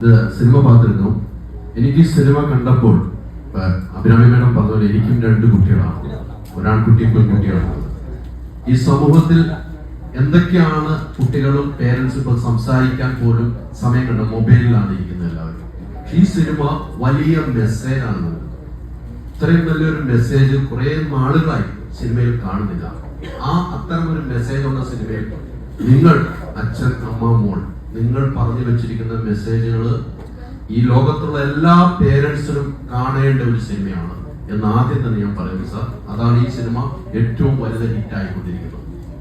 ഇത് സിനിമ പാത്തിരുന്നു. എനിക്ക് സിനിമ കണ്ടപ്പോൾ അഭിരാമി മേഡം പറഞ്ഞ എനിക്കും 2 കുട്ടികളാണ്, ഒരാൺകുട്ടിയും പെൺകുട്ടിയാണ്. ഈ സമൂഹത്തിൽ എന്തൊക്കെയാണ് കുട്ടികളും പേരൻസും ഇപ്പോൾ സംസാരിക്കാൻ പോലും സമയം കണ്ട മൊബൈലിലാണ് ഇരിക്കുന്നത് എല്ലാവരും. ഈ സിനിമ വലിയ മെസ്സേജാണ്. ഇത്രയും നല്ലൊരു മെസ്സേജ് കുറെ നാളുകളായി സിനിമയിൽ കാണുന്നില്ല. അത്തരം ഒരു മെസ്സേജ് ഉള്ള സിനിമയിൽ നിങ്ങൾ അച്ഛൻ അമ്മ മോൾ നിങ്ങൾ പറഞ്ഞു വെച്ചിരിക്കുന്ന മെസ്സേജുകൾ ഈ ലോകത്തുള്ള എല്ലാ പേരൻസിനും കാണേണ്ട ഒരു സിനിമയാണ് എന്ന് ആദ്യം തന്നെ ഞാൻ പറയുന്നു സാർ. അതാണ് ഈ സിനിമ ഏറ്റവും വലുത് ഹിറ്റായിക്കൊണ്ടിരിക്കുന്നത്.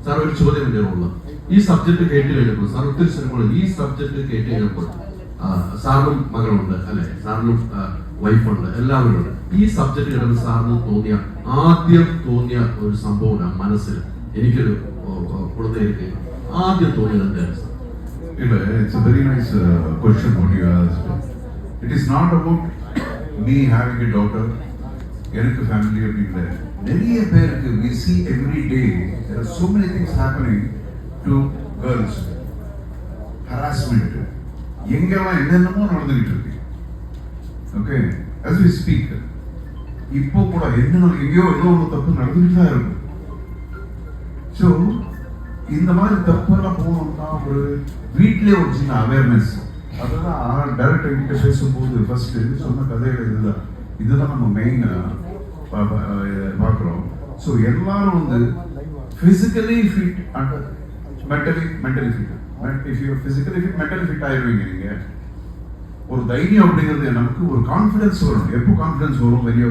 സാർ, ഒരു ചോദ്യം എൻ്റെ ഉള്ളത്, ഈ സബ്ജക്ട് കേട്ട് കഴിഞ്ഞപ്പോൾ സാർ ഒത്തിരി സിനിമകൾ ഈ സബ്ജക്ട് കേട്ട് കഴിഞ്ഞപ്പോൾ സാറിനും മകളുണ്ട് അല്ലെ, സാറിനും വൈഫുണ്ട്, എല്ലാവരും ഉണ്ട്. ഈ സബ്ജക്ട് കേട്ടപ്പോൾ സാറിന് ആദ്യം തോന്നിയ ഒരു സംഭവമാണ് മനസ്സിൽ എനിക്കൊരു കൊടുത്തേക്ക് ആദ്യം തോന്നിയത് എന്തായിരുന്നു sir? It's a very nice question what you asked. It is not about me having a daughter, எனக்கு family அப்படிங்கிற நிறைய பேருக்கு we see every day there are so many things happening to girls. Harassment எங்கெல்லாம் என்னென்னமோ நடந்துகிட்டு இருக்கு. Okay, as we speak இப்போ கூட எங்கேயோ ஏதோ ஒரு தப்பு நடந்துகிட்டு தான் இருக்கு. ஸோ இந்த மாதிரி தப்பெல்லாம் போகணும்னா ஒரு வீட்டிலே ஒரு சின்ன அவேர்னஸ். அதெல்லாம் டைரக்டர் கிட்ட பேசும்போது ஃபர்ஸ்ட் சொன்ன கதைகள் இதுதான் நம்ம மெயின் பார்க்குறோம். ஸோ எல்லாரும் வந்து physically fit and mentally fit. If you physically fit mentally fit ஆயிடுவீங்க நீங்கள். ஒரு தைரியம் அப்படிங்கிறது நமக்கு ஒரு கான்ஃபிடன்ஸ் வரும். எப்போ கான்ஃபிடன்ஸ் வரும்? When you